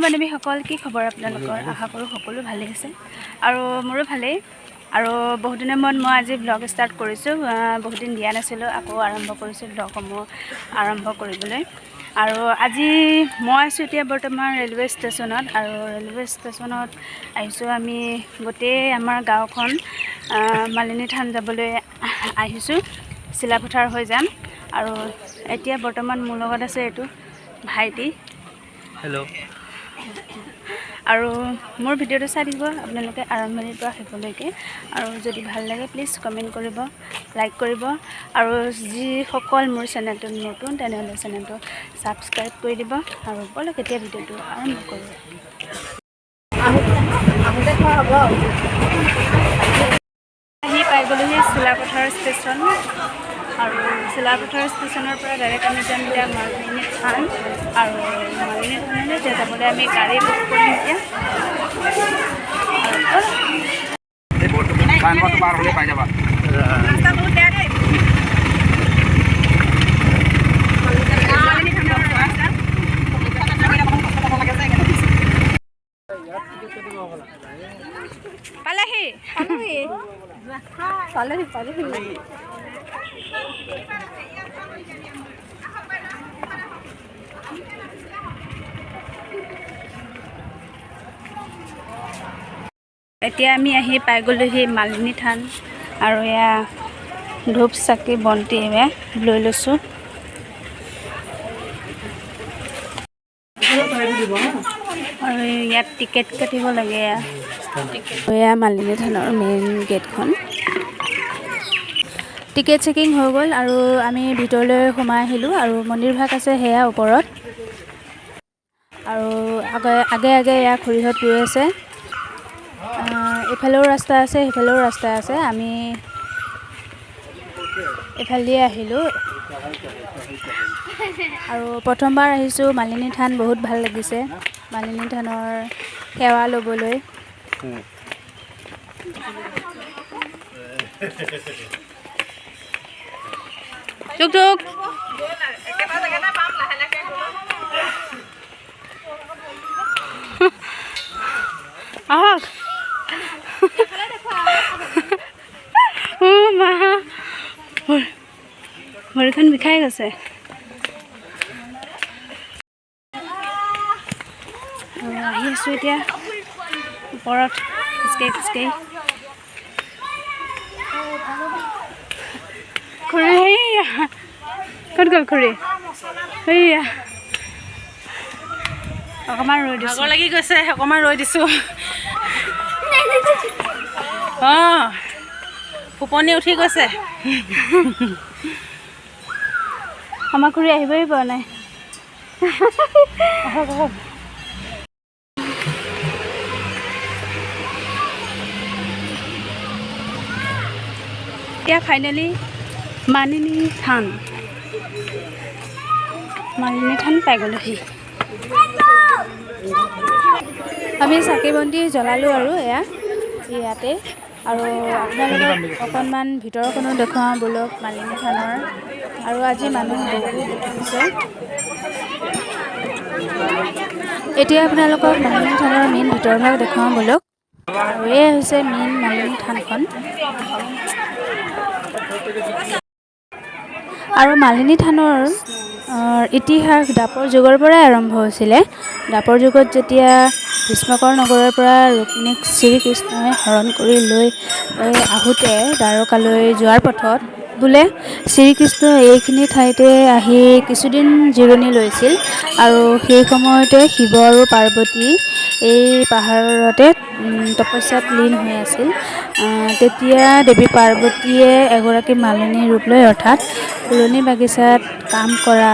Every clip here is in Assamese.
বান্ধৱীসকল, কি খবৰ আপোনালোকৰ? আশা কৰোঁ সকলো ভালেই আছে আৰু মোৰো ভালেই। আৰু বহুত দিনৰ মূৰত মই আজি ব্লগ ষ্টাৰ্ট কৰিছোঁ। বহুত দিন দিয়া নাছিলোঁ, আকৌ আৰম্ভ কৰিছোঁ ব্লগসমূহ আৰম্ভ কৰিবলৈ। আৰু আজি মই আছোঁ এতিয়া বৰ্তমান ৰেলৱে ষ্টেচনত, আৰু ৰেলৱে ষ্টেচনত আহিছোঁ আমি গোটেই আমাৰ গাঁওখন মালিনী থান যাবলৈ আহিছোঁ। চিলাপথাৰ হৈ যাম। আৰু এতিয়া বৰ্তমান মোৰ লগত আছে এইটো ভাইটি। হেল্ল'। আৰু মোৰ ভিডিঅ'টো চাই দিব আপোনালোকে আৰম্ভণিৰ পৰা শেষলৈকে। আৰু যদি ভাল লাগে প্লিজ কমেণ্ট কৰিব, লাইক কৰিব, আৰু যিসকল মোৰ চেনেলটো নতুন তেনেহ'লে চেনেলটো ছাবস্ক্ৰাইব কৰি দিব। আৰু ব'লক এতিয়া ভিডিঅ'টো আৰম্ভ কৰোঁ। আহি পাই গ'লোহি চিলাপথাৰ ষ্টেচন। আৰু চিলাপথাৰ ষ্টেচনৰ পৰা ডাইৰেক্ট আমি যাম এতিয়া মালিনী থান। আৰু মালিনী থানলৈ যাবলৈ আমি গাড়ী বুক কৰিম এতিয়া। পালেহি এতিয়া আমি আহি পাই গ'লোহি মালিনী থান। আৰু এয়া ধূপ চাকি বন্তি লৈ লৈছোঁ। আৰু ইয়াত টিকেট কাটিব লাগে। এয়া মালিনী থানৰ মেইন গেটখন। টিকেট চেকিং হৈ গ'ল আৰু আমি ভিতৰলৈ সোমাই আহিলোঁ। আৰু মন্দিৰ ভাগ আছে সেয়া ওপৰত। আৰু আগে আগে এয়া খুৰীহঁত গৈ আছে। এইফালেও ৰাস্তা আছে, সেইফালেও ৰাস্তা আছে। আমি এইফালেদিয়ে আহিলোঁ। আৰু প্ৰথমবাৰ আহিছোঁ মালিনী থান, বহুত ভাল লাগিছে মালিনী থানৰ সেৱা ল'বলৈ। টুক টুক আহক। মা ভৰিখন বিষাই গৈছে। আহি আছোঁ এতিয়া ওপৰত খোজকাঢ়ি খোজকাঢ়ি। খুৰী সেয়া ক'ত গ'ল খুৰী? সেয়া অকণমান ৰৈ দিছোঁ। ভাগৰ লাগি গৈছে, অকণমান ৰৈ দিছোঁ। অঁ, ফুপনি উঠি গৈছে। আমাৰ খুৰী আহিবই পৰা নাই। এতিয়া ফাইনেলি মালিনী থান পাই গ'লোহি। আমি চাকি বন্তি জ্বলালোঁ আৰু ইয়াতে। আৰু আপোনালোকক অকণমান ভিতৰখনো দেখুৱাওঁ ব'লক মালিনী থানৰ। আৰু আজি মানুহ বহুত হৈছে। এতিয়া আপোনালোকক মালিনী থানৰ মেইন ভিতৰভাগ দেখুৱাওঁ ব'লক। আৰু এয়া হৈছে মেইন মালিনী থানখন। আৰু মালিনী থানৰ ইতিহাস দ্বাপৰ যুগৰ পৰাই আৰম্ভ হৈছিলে। দ্বাপৰ যুগত যেতিয়া ভীষ্মকৰ নগৰৰ পৰা ৰুক্মিণীক শ্ৰীকৃষ্ণই হৰণ কৰি লৈ আহোঁতে দ্বাৰকালৈ যোৱাৰ পথত বোলে শ্ৰীকৃষ্ণই এইখিনি ঠাইতে আহি কিছুদিন জিৰণি লৈছিল। আৰু সেই সময়তে শিৱ আৰু পাৰ্বতী এই পাহাৰতে তপস্যাত লীন হৈ আছিল। তেতিয়া দেৱী পাৰ্বতীয়ে এগৰাকী মালিনী ৰূপ লৈ, অৰ্থাৎ ফুলনি বাগিচাত কাম কৰা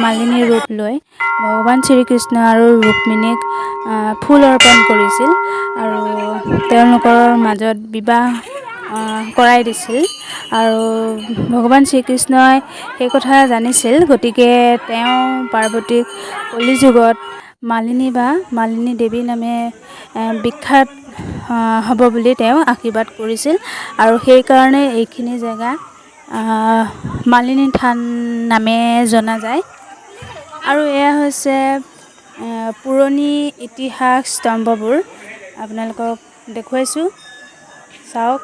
মালিনী ৰূপ লৈ ভগৱান শ্ৰীকৃষ্ণ আৰু ৰুক্মিণীক ফুল অৰ্পণ কৰিছিল। আৰু তেওঁলোকৰ মাজত বিবাহ কৰাই দিছিল। আৰু ভগৱান শ্ৰীকৃষ্ণই সেই কথা জানিছিল, গতিকে তেওঁ পাৰ্বতীক কলিযুগত মালিনী বা মালিনী দেৱী নামে বিখ্যাত হ'ব বুলি তেওঁ আশীৰ্বাদ কৰিছিল। আৰু সেইকাৰণে এইখিনি জেগা মালিনী থান নামে জনা যায়। আৰু এয়া হৈছে পুৰণি ইতিহাস স্তম্ভবোৰ আপোনালোকক দেখুৱাইছোঁ, চাওক।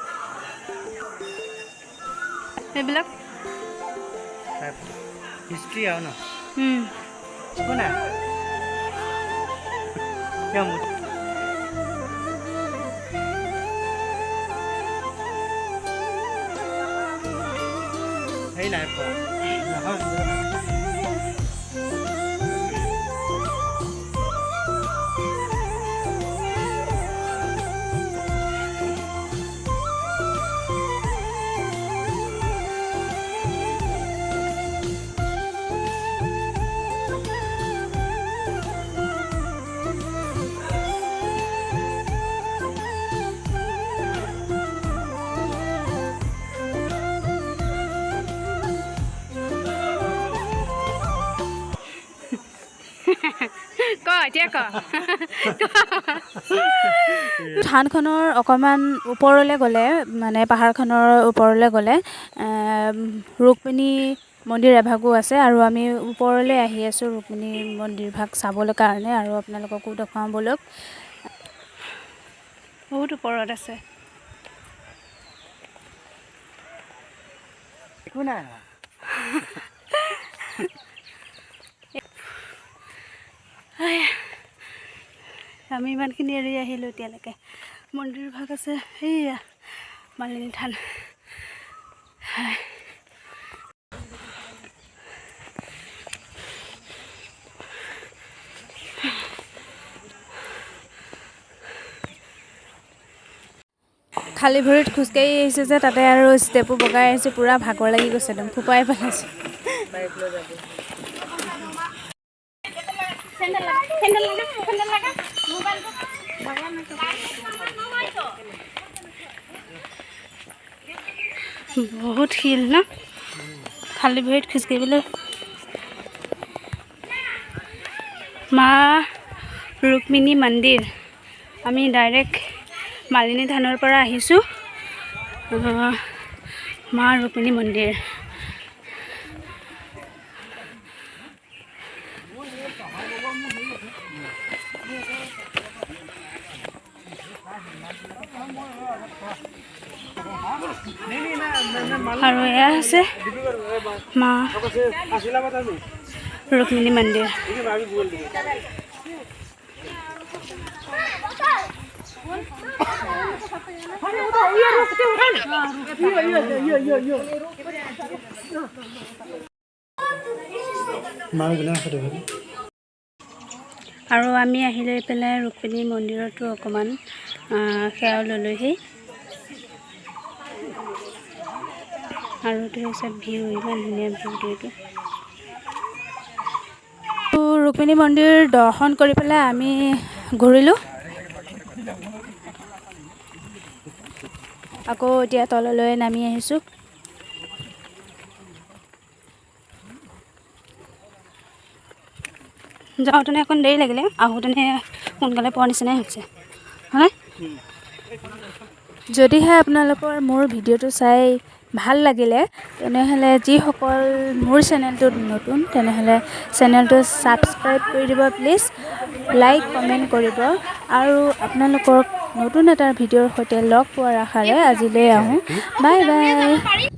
এইবিলাক হিষ্ট্ৰী আৰু ন একো নাই সেই নাই ক এতিয়া ক থানখনৰ অকণমান ওপৰলৈ গ'লে মানে পাহাৰখনৰ ওপৰলৈ গ'লে ৰুক্মিণী মন্দিৰ এভাগো আছে আৰু আমি ওপৰলৈ আহি আছোঁ ৰুক্মিণী মন্দিৰভাগ চাবলৈ কাৰণে আৰু আপোনালোককো দেখুৱাওঁ বলক। বহুত ওপৰত আছে। একো নাই আমি ইমানখিনি এৰি আহিলোঁ এতিয়ালৈকে। মন্দিৰ ভাগ আছে সেয়া মালিনী থান। খালী ভৰিত খোজকাঢ়ি আহিছোঁ যে তাতে আৰু ষ্টেপো বগাই আহিছোঁ, পূৰা ভাগৰ লাগি গৈছে, একদম ফোপাই পেলাইছোঁ। বহুত শিল ন খালী ভৰিত খোজকাঢ়িবলৈ। মা ৰুক্মিণী মন্দিৰ, আমি ডাইৰেক্ট মালিনী থানৰ পৰা আহিছোঁ মা ৰুক্মিণী মন্দিৰ। আৰু এয়া আছে মা ৰুক্মিণী মন্দিৰ। আৰু আমি আহি লৈ পেলাই ৰুক্মিণী মন্দিৰতো অকণমান সেৱা ল'লোহি। আৰু এইটো হৈছে ভিউ, ইমান ধুনীয়া ভিউটো এইটো। ৰুক্মিণী মন্দিৰ দৰ্শন কৰি পেলাই আমি ঘূৰিলোঁ। আকৌ এতিয়া তললৈ নামি আহিছোঁ। যাওঁতেনে অকণ দেৰি লাগিলে, আহোঁতেনে সোনকালে পোৱাৰ নিচিনাই হৈছে হয়। যদিহে আপোনালোকৰ মোৰ ভিডিঅ'টো চাই ভাল লাগিলে তেনেহ'লে যিসকল মোৰ চেনেলটোত নতুন তেনেহ'লে চেনেলটো ছাবস্ক্ৰাইব কৰি দিব প্লিজ, লাইক কমেণ্ট কৰিব আৰু আপোনালোকক নতুন এটা ভিডিঅ'ৰ সৈতে লগ পোৱাৰ আশাৰে আজিলৈ আহোঁ। Bye bye.